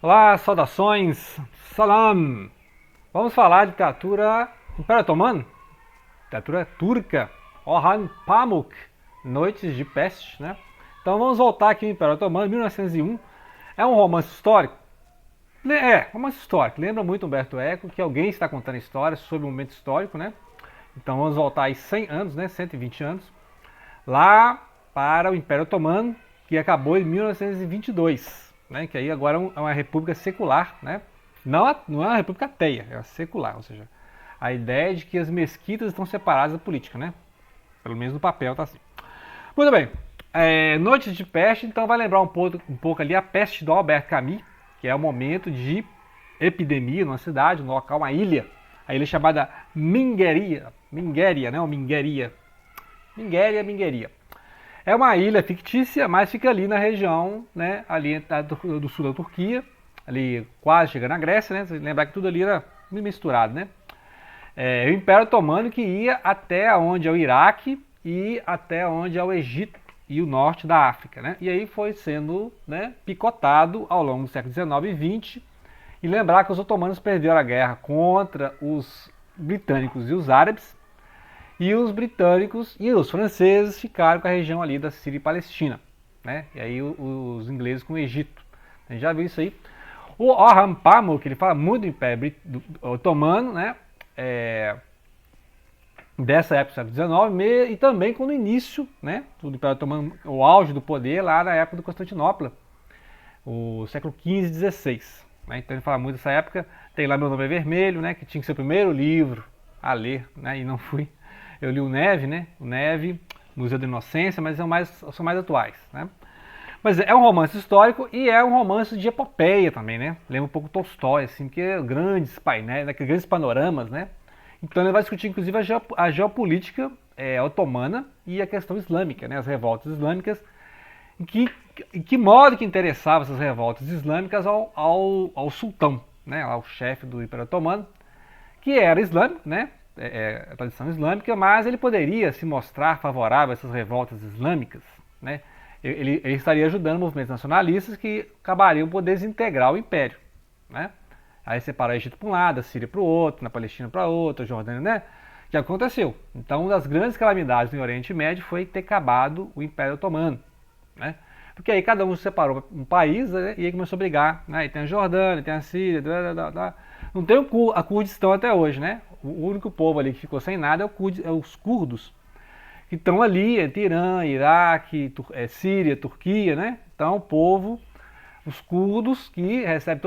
Olá, saudações, salam! Vamos falar de literatura Império Otomano, literatura turca, Orhan Pamuk, Noites de Peste, né? Então vamos voltar aqui ao Império Otomano, 1901. É um romance histórico? Romance histórico. Lembra muito Humberto Eco, que alguém está contando histórias sobre um momento histórico, né? Então vamos voltar aí 100 anos, né? 120 anos, lá para o Império Otomano, que acabou em 1922, né? Que aí agora é uma república secular, né? Não é uma república ateia, é uma secular, ou seja, a ideia é de que as mesquitas estão separadas da política, né? Pelo menos no papel tá assim. Muito bem. Noites de Peste, então vai lembrar um pouco ali a peste do Albert Camus, que é o momento de epidemia numa cidade, num local, uma ilha. A ilha chamada Mingueria, né? Ou Mingueria. Mingueria. É uma ilha fictícia, mas fica ali na região, né? Ali do sul da Turquia, ali quase chegando à Grécia, né? Você lembrar que tudo ali era misturado, né? O Império Otomano que ia até onde é o Iraque e até onde é o Egito e o norte da África, né? E aí foi sendo, né, picotado ao longo do século XIX e XX. E lembrar que os otomanos perderam a guerra contra os britânicos e os árabes, e os britânicos e os franceses ficaram com a região ali da Síria e Palestina, né? E aí os ingleses com o Egito. A gente já viu isso aí. O Orhan Pamuk, ele fala muito do Império Otomano, né? Dessa época do século XIX, e também com o início, né, do Império Otomano, o auge do poder lá na época do Constantinopla, o século XV e XVI. Né? Então ele fala muito dessa época. Tem lá Meu Nome é Vermelho, né, que tinha que ser o primeiro livro a ler, né, e não fui. Eu li o Neve, né, o Neve, Museu da Inocência, mas são mais atuais, né. Mas é um romance histórico e é um romance de epopeia também, né? Lembra um pouco Tolstói, assim, que é grandes painéis, né, grandes panoramas, né? Então ele vai discutir, inclusive, a geopolítica otomana e a questão islâmica, né? As revoltas islâmicas, em que modo que interessavam essas revoltas islâmicas ao sultão, né? Ao chefe do Império Otomano, que era islâmico, né? A tradição islâmica, mas ele poderia se mostrar favorável a essas revoltas islâmicas, né? Ele estaria ajudando movimentos nacionalistas que acabariam por desintegrar o império, né? Aí separar o Egito para um lado, a Síria para o outro, na Palestina para outro, a Jordânia, né? Que aconteceu. Então, uma das grandes calamidades no Oriente Médio foi ter acabado o Império Otomano, né? Porque aí cada um separou um país, né? E aí começou a brigar, né? E tem a Jordânia, tem a Síria, não tem a Kurdistão até hoje, né? O único povo ali que ficou sem nada é os curdos, que estão ali entre Irã, Iraque, Síria, Turquia, né? Então, o povo, os curdos, que recebem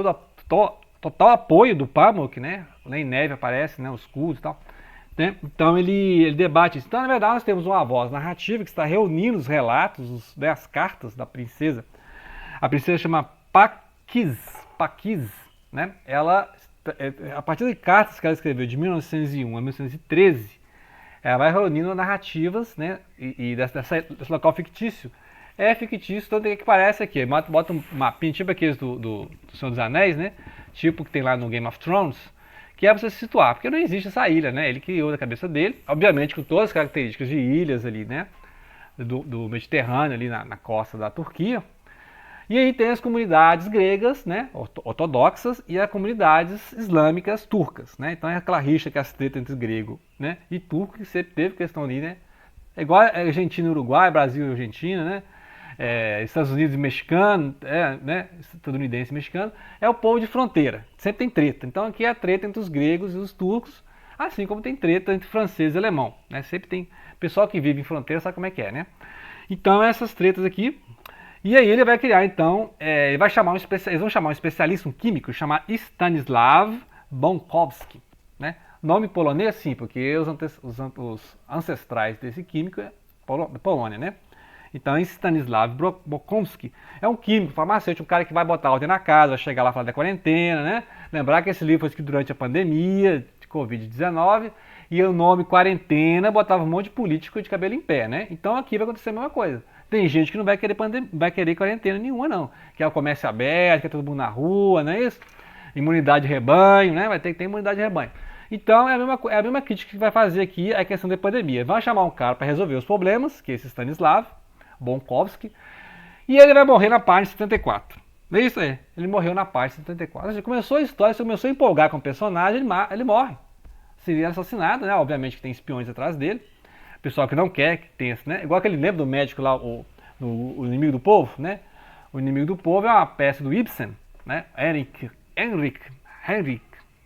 total apoio do Pamuk, né? Lá em Neve aparece, né? Os curdos e tal. Né? Então, ele debate isso. Então, na verdade, nós temos uma voz narrativa que está reunindo os relatos, né? As cartas da princesa. A princesa chama Paquiz, né? Ela, a partir de cartas que ela escreveu de 1901 a 1913, ela vai reunindo narrativas, né? E desse local fictício. É fictício, tanto que parece aqui. Bota um mapinha, tipo aqueles do Senhor dos Anéis, né? Tipo que tem lá no Game of Thrones, que é pra você se situar, porque não existe essa ilha, né? Ele criou da cabeça dele, obviamente com todas as características de ilhas ali, né? Do Mediterrâneo, ali na costa da Turquia. E aí tem as comunidades gregas, né, ortodoxas, e as comunidades islâmicas turcas, né? Então é aquela rixa que é as tretas entre grego, né, e turco, que sempre teve questão ali, né? É igual a Argentina e Uruguai, Brasil e Argentina, né? Estados Unidos e mexicano, né? Estadunidense e mexicano, é o povo de fronteira, sempre tem treta. Então aqui é a treta entre os gregos e os turcos, assim como tem treta entre francês e alemão, né? Sempre tem pessoal que vive em fronteira, sabe como é que é, né? Então essas tretas aqui. E aí ele vai criar, então, eles vão chamar um especialista, um químico, chamar Stanislav Bonkowski, né? Nome polonês, sim, porque os ancestrais desse químico é Polônia, né? Então, Stanislav Bonkowski é um químico, farmacêutico, um cara que vai botar ordem na casa, vai chegar lá falar da quarentena, né? Lembrar que esse livro foi escrito durante a pandemia de Covid-19, e o nome quarentena botava um monte de político de cabelo em pé, né? Então aqui vai acontecer a mesma coisa. Tem gente que não vai querer quarentena nenhuma, não. Quer o comércio aberto, quer todo mundo na rua, não é isso? Imunidade de rebanho, né? Vai ter que ter imunidade de rebanho. Então é a mesma crítica que vai fazer aqui a questão da pandemia. Vai chamar um cara para resolver os problemas, que é esse Stanislav Bonkowski, e ele vai morrer na página 74. É isso aí. Ele morreu na paz em 74. Você começou a história, você começou a empolgar com o personagem, ele morre. Seria assassinado, né? Obviamente que tem espiões atrás dele. Pessoal que não quer que tenha, né? Igual aquele lembra do médico lá, o Inimigo do Povo, né? O Inimigo do Povo é uma peça do Ibsen, né? Henrik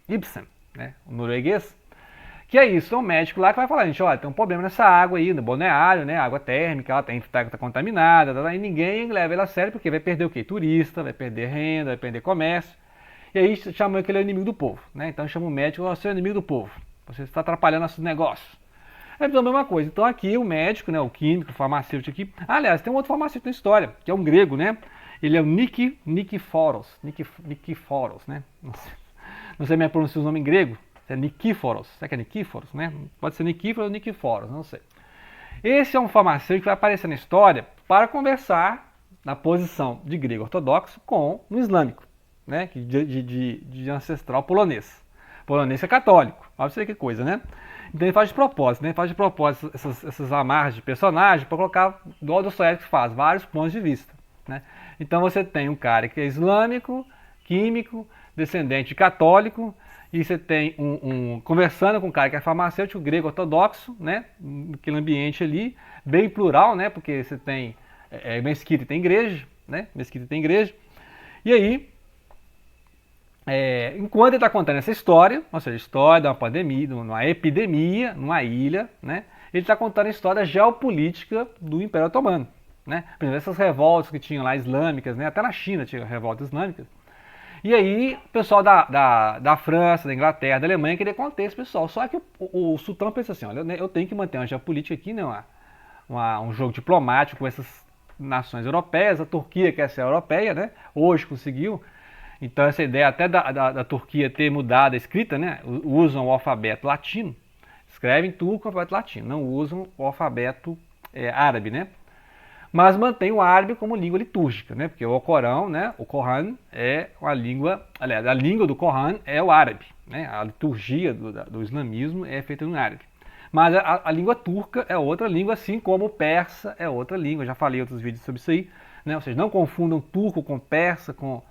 Ibsen, né? O norueguês. Que é isso, é um médico lá que vai falar, gente, olha, tem um problema nessa água aí, no balneário, né? Água térmica, ela tá contaminada, e ninguém leva ela a sério porque vai perder o quê? Turista, vai perder renda, vai perder comércio. E aí chamam que ele é o inimigo do povo, né? Então chama o médico, você é o inimigo do povo, você está atrapalhando nossos negócios. É a mesma coisa. Então aqui o médico, né, o químico, o farmacêutico aqui. Aliás, tem um outro farmacêutico na história, que é um grego, né? Ele é o Nikiforos, né? Não sei me pronunciar o nome em grego. É Nikiforos. Será que é Nikiforos, né? Pode ser Nikiforos ou Nikiforos, não sei. Esse é um farmacêutico que vai aparecer na história para conversar na posição de grego ortodoxo com o islâmico, né? De ancestral polonês. Polonês é católico. Olha você que coisa, né? Então ele faz de propósito, né? Ele faz de propósito essas amarras de personagem para colocar, igual o Dostoiévski faz, vários pontos de vista, né? Então você tem um cara que é islâmico, químico, descendente de católico, e você tem conversando com um cara que é farmacêutico, grego ortodoxo, né? Naquele ambiente ali, bem plural, né? Porque você tem mesquita e tem igreja, né? Mesquita e tem igreja. E aí, enquanto ele está contando essa história, ou seja, a história de uma pandemia, de uma epidemia, numa ilha, né? Ele está contando a história geopolítica do Império Otomano, né? Por exemplo, essas revoltas que tinham lá islâmicas, né? Até na China tinha revoltas islâmicas. E aí, o pessoal da França, da Inglaterra, da Alemanha queria conter esse pessoal. Só que o sultão pensa assim, olha, eu tenho que manter uma geopolítica aqui, né? Um jogo diplomático com essas nações europeias. A Turquia quer ser europeia, né? Hoje conseguiu. Então essa ideia até da Turquia ter mudado a escrita, né? Usam o alfabeto latino, escrevem turco o alfabeto latino, não usam o alfabeto árabe, né? Mas mantém o árabe como língua litúrgica, né? Porque o Corão, né? O Corão é uma língua, aliás, a língua do Corão é o árabe, né? A liturgia do islamismo é feita no árabe. Mas a língua turca é outra língua, assim como o persa é outra língua. Já falei em outros vídeos sobre isso aí, né? Ou seja, não confundam turco com persa, com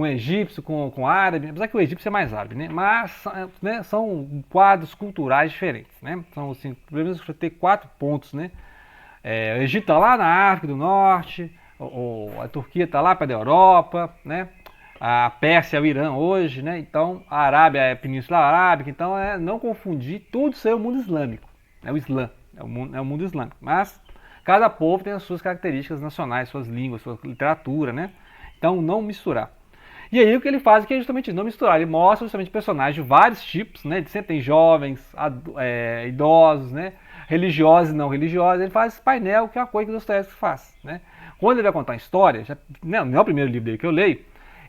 egípcio, com árabe, apesar que o egípcio é mais árabe, né? Mas né, são quadros culturais diferentes, né? São assim, pelo menos ter 4 pontos, né? O Egito está lá na África do Norte, a Turquia está lá para a Europa, né? A Pérsia é o Irã hoje, né? Então a Arábia é a Península Arábica, então não confundir, tudo isso é o mundo islâmico, é o Islã, é o mundo islâmico. Mas cada povo tem as suas características nacionais, suas línguas, sua literatura, né? Então não misturar. E aí o que ele faz é justamente não misturar, ele mostra justamente personagens de vários tipos, né? Ele sempre tem jovens, idosos, né? Religiosos e não religiosos, ele faz esse painel que é uma coisa que o Dostoiévski faz, né? Quando ele vai contar a história, não é o primeiro livro dele que eu leio,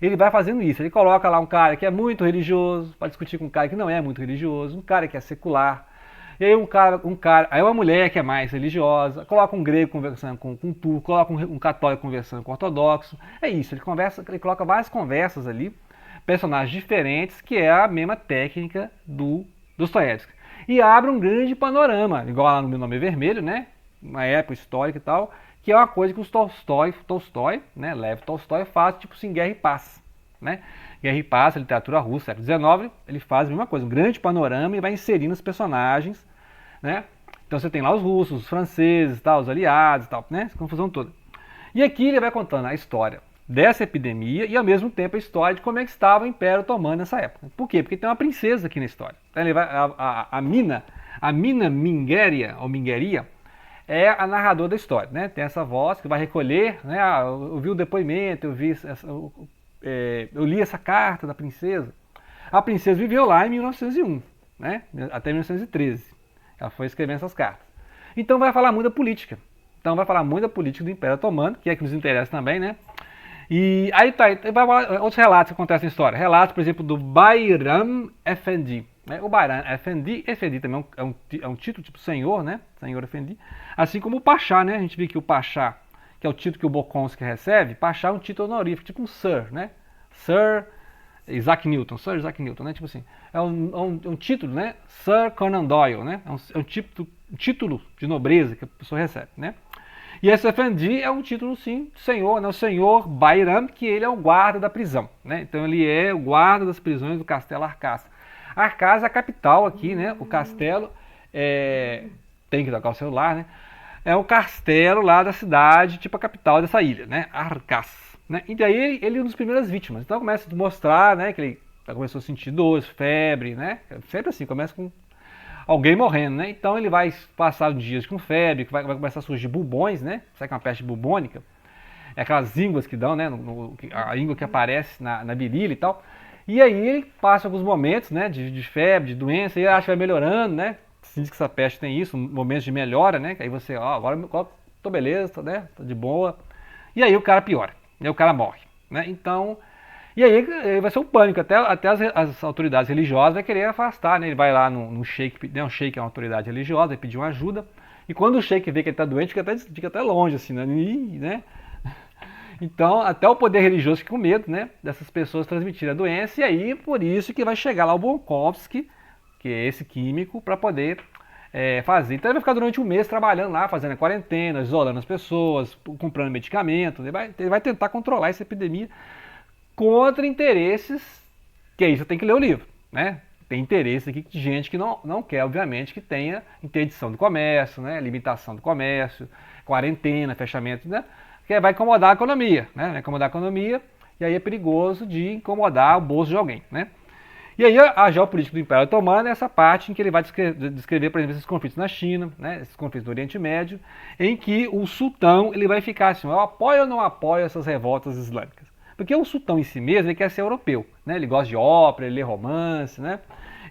ele vai fazendo isso, ele coloca lá um cara que é muito religioso, para discutir com um cara que não é muito religioso, um cara que é secular, e aí aí uma mulher que é mais religiosa, coloca um grego conversando com um turco, coloca um católico conversando com um ortodoxo, é isso, ele coloca várias conversas ali, personagens diferentes, que é a mesma técnica do Dostoiévski. E abre um grande panorama, igual lá no Meu Nome é Vermelho, né? Uma época histórica e tal, que é uma coisa que o Tolstói, né? Lev Tolstói faz, tipo assim, Guerra e Paz, né? Guerra e Paz, literatura russa, século XIX, ele faz a mesma coisa, um grande panorama e vai inserindo os personagens, né? Então você tem lá os russos, os franceses, tal, os aliados e tal, né? Essa confusão toda. E aqui ele vai contando a história dessa epidemia e ao mesmo tempo a história de como é que estava o Império Otomano nessa época. Por quê? Porque tem uma princesa aqui na história. Ele vai, a Mina Mingeria, ou Mingeria, é a narradora da história, né? Tem essa voz que vai recolher, né? Eu vi o depoimento, eu li essa carta da princesa. A princesa viveu lá em 1901, né? Até 1913. Ela foi escrevendo essas cartas. Então vai falar muito da política. Então vai falar muito da política do Império Otomano, que é que nos interessa também, né? E aí vai outros relatos que acontecem na história. Relatos, por exemplo, do Bayram Efendi. O Bayram Efendi também é um título tipo senhor, né? Senhor Efendi. Assim como o Pachá, né? A gente viu que o Pachá, que é o título que o Bolkonsky recebe, Pachá é um título honorífico, tipo um Sir, né? Sir Isaac Newton, né? Tipo assim, é um título, né? Sir Conan Doyle, né? É um título de nobreza que a pessoa recebe, né? E esse Efendi é um título, sim, de senhor, né? O senhor Bayram, que ele é o guarda da prisão, né? Então ele é o guarda das prisões do Castelo Arcaz. Arcaz é a capital aqui, né? O castelo tem que tocar o celular, né? É o castelo lá da cidade, tipo a capital dessa ilha, né? Arcaz, né? E daí ele é uma das primeiras vítimas. Então começa a mostrar, né, que ele começou a sentir dor, febre, né? Sempre assim, começa com alguém morrendo, né? Então ele vai passar dias com febre, vai começar a surgir bubões, né? Sabe que é uma peste bubônica? É aquelas ínguas que dão, né? A íngua que aparece na virilha e tal. E aí ele passa alguns momentos, né? De febre, de doença, e acha que vai melhorando, né? Se diz que essa peste tem isso, momentos de melhora, né? Que aí você, ó, agora tô beleza, né? Tô de boa. E aí o cara piora, e aí o cara morre, né? Então, e aí vai ser um pânico, até as autoridades religiosas vai querer afastar, né? Ele vai lá no sheik, né? O sheik é uma autoridade religiosa, vai pedir uma ajuda, e quando o sheik vê que ele está doente, fica até longe, assim, né? Então, até o poder religioso fica com medo, né? Dessas pessoas transmitirem a doença, e aí por isso que vai chegar lá o Bonkovsky, que é esse químico, para poder fazer. Então ele vai ficar durante um mês trabalhando lá, fazendo a quarentena, isolando as pessoas, comprando medicamentos, ele vai tentar controlar essa epidemia contra interesses, que aí você tem que ler o livro, né? Tem interesse aqui de gente que não quer, obviamente, que tenha interdição do comércio, né? Limitação do comércio, quarentena, fechamento, né? Que vai incomodar a economia, né? Vai incomodar a economia, e aí é perigoso de incomodar o bolso de alguém, né? E aí a geopolítica do Império Otomano é essa parte em que ele vai descrever, por exemplo, esses conflitos na China, né? Esses conflitos no Oriente Médio, em que o sultão ele vai ficar assim, eu apoio ou não apoio essas revoltas islâmicas? Porque o sultão em si mesmo, ele quer ser europeu, né? Ele gosta de ópera, ele lê romance, né?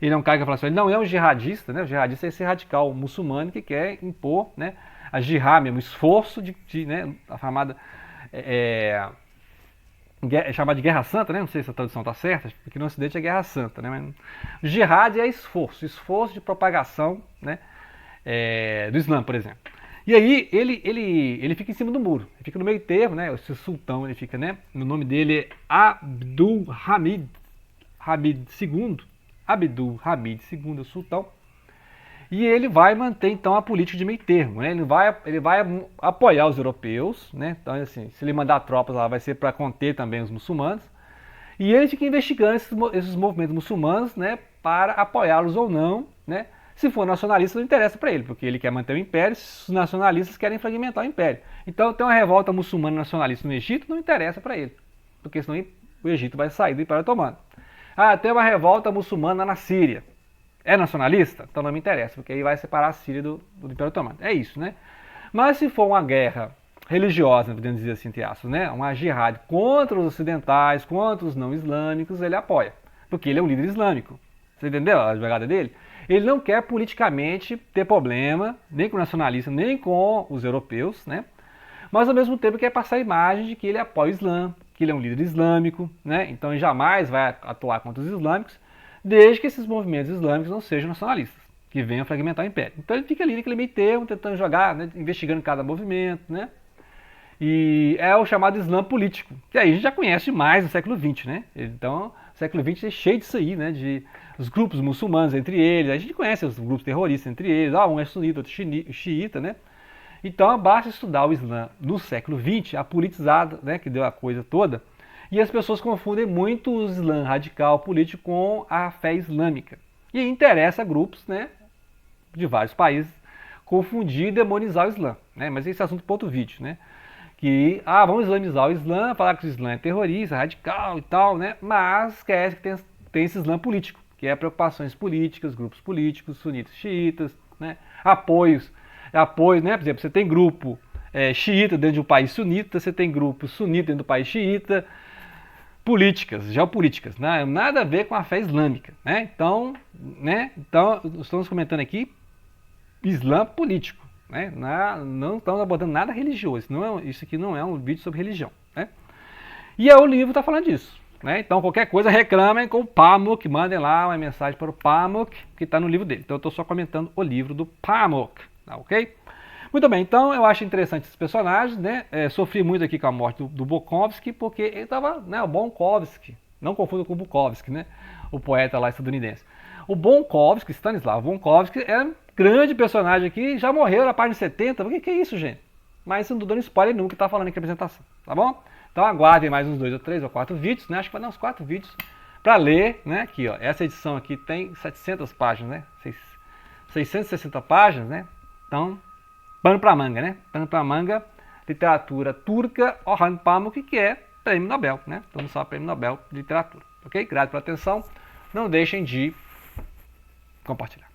Ele é um cara que fala assim, ele não é um jihadista, né? O jihadista é esse radical muçulmano que quer impor, né? A jihad mesmo, o esforço né? A chamada chamada de Guerra Santa, né? Não sei se a tradução está certa, porque no Ocidente é Guerra Santa, né? Mas, jihad é esforço de propagação, né? Do Islã, por exemplo. E aí ele fica em cima do muro, ele fica no meio termo, né? Esse sultão, ele fica, né? O nome dele é Abdul Hamid II, Abdul Hamid II, o sultão. E ele vai manter então a política de meio termo, né? Ele vai apoiar os europeus, né? Então assim, se ele mandar tropas lá vai ser para conter também os muçulmanos. E ele fica investigando esses movimentos muçulmanos, né, para apoiá-los ou não, né? Se for nacionalista, não interessa para ele, porque ele quer manter o império, os nacionalistas querem fragmentar o império. Então, tem uma revolta muçulmana nacionalista no Egito, não interessa para ele, porque senão o Egito vai sair do Império Otomano. Ah, tem uma revolta muçulmana na Síria. É nacionalista? Então não me interessa, porque aí vai separar a Síria do Império Otomano. É isso, né? Mas se for uma guerra religiosa, podemos dizer assim, entre aspas, né? Uma jihad contra os ocidentais, contra os não islâmicos, ele apoia, porque ele é um líder islâmico. Você entendeu a jogada dele? Ele não quer politicamente ter problema, nem com o nacionalista, nem com os europeus, né? Mas ao mesmo tempo quer passar a imagem de que ele apoia o Islã, que ele é um líder islâmico, né? Então ele jamais vai atuar contra os islâmicos, desde que esses movimentos islâmicos não sejam nacionalistas, que venham fragmentar o império. Então ele fica ali naquele meio termo, tentando jogar, né? Investigando cada movimento, né? E é o chamado Islã político, que aí a gente já conhece mais no século XX, né? Então, o século XX é cheio disso aí, né? De os grupos muçulmanos entre eles, a gente conhece os grupos terroristas entre eles, um é sunita, outro xiita, né? Então, basta estudar o Islã no século XX, a politizada, né, que deu a coisa toda, e as pessoas confundem muito o Islã radical político com a fé islâmica. E interessa a grupos, né, de vários países confundir e demonizar o Islã, né? Mas esse assunto para outro vídeo, né? Que, vamos islamizar o Islã, falar que o Islã é terrorista, radical e tal, né? Mas esquece que tem esse Islã político, que é preocupações políticas, grupos políticos, sunitas, xiitas, né? Apoio, né? Por exemplo, você tem grupo xiita dentro de um país sunita, você tem grupo sunita dentro do país xiita, políticas, geopolíticas, né? Nada a ver com a fé islâmica, né? Então, estamos comentando aqui Islã político, né? Não estamos abordando nada religioso, isso aqui não é um vídeo sobre religião, né? E o livro está falando disso, né? Então qualquer coisa reclamem com o Pamuk, mandem lá uma mensagem para o Pamuk, que está no livro dele. Então eu estou só comentando o livro do Pamuk, tá ok? Muito bem, então eu acho interessante esses personagens, né? Sofri muito aqui com a morte do Bukowski, porque ele estava, né? O Bonkovsky, não confunda com o Bukowski, né? O poeta lá estadunidense. O Bonkovsky, Stanislav Bonkovsky, é um grande personagem aqui, já morreu na página 70. O que é isso, gente? mas não tô dando spoiler nunca que tá falando aqui a apresentação, tá bom? Então aguardem mais uns 2 ou 3 ou 4 vídeos, né? Acho que vai dar uns 4 vídeos para ler, né? Aqui, ó, essa edição aqui tem 700 páginas, né? 660 páginas, né? Então, pano para manga, né? Pano para manga, literatura turca, Orhan Pamuk, que é prêmio Nobel, né? Todo mundo sabe prêmio Nobel de literatura, ok? Obrigado pela atenção, não deixem de compartilhar.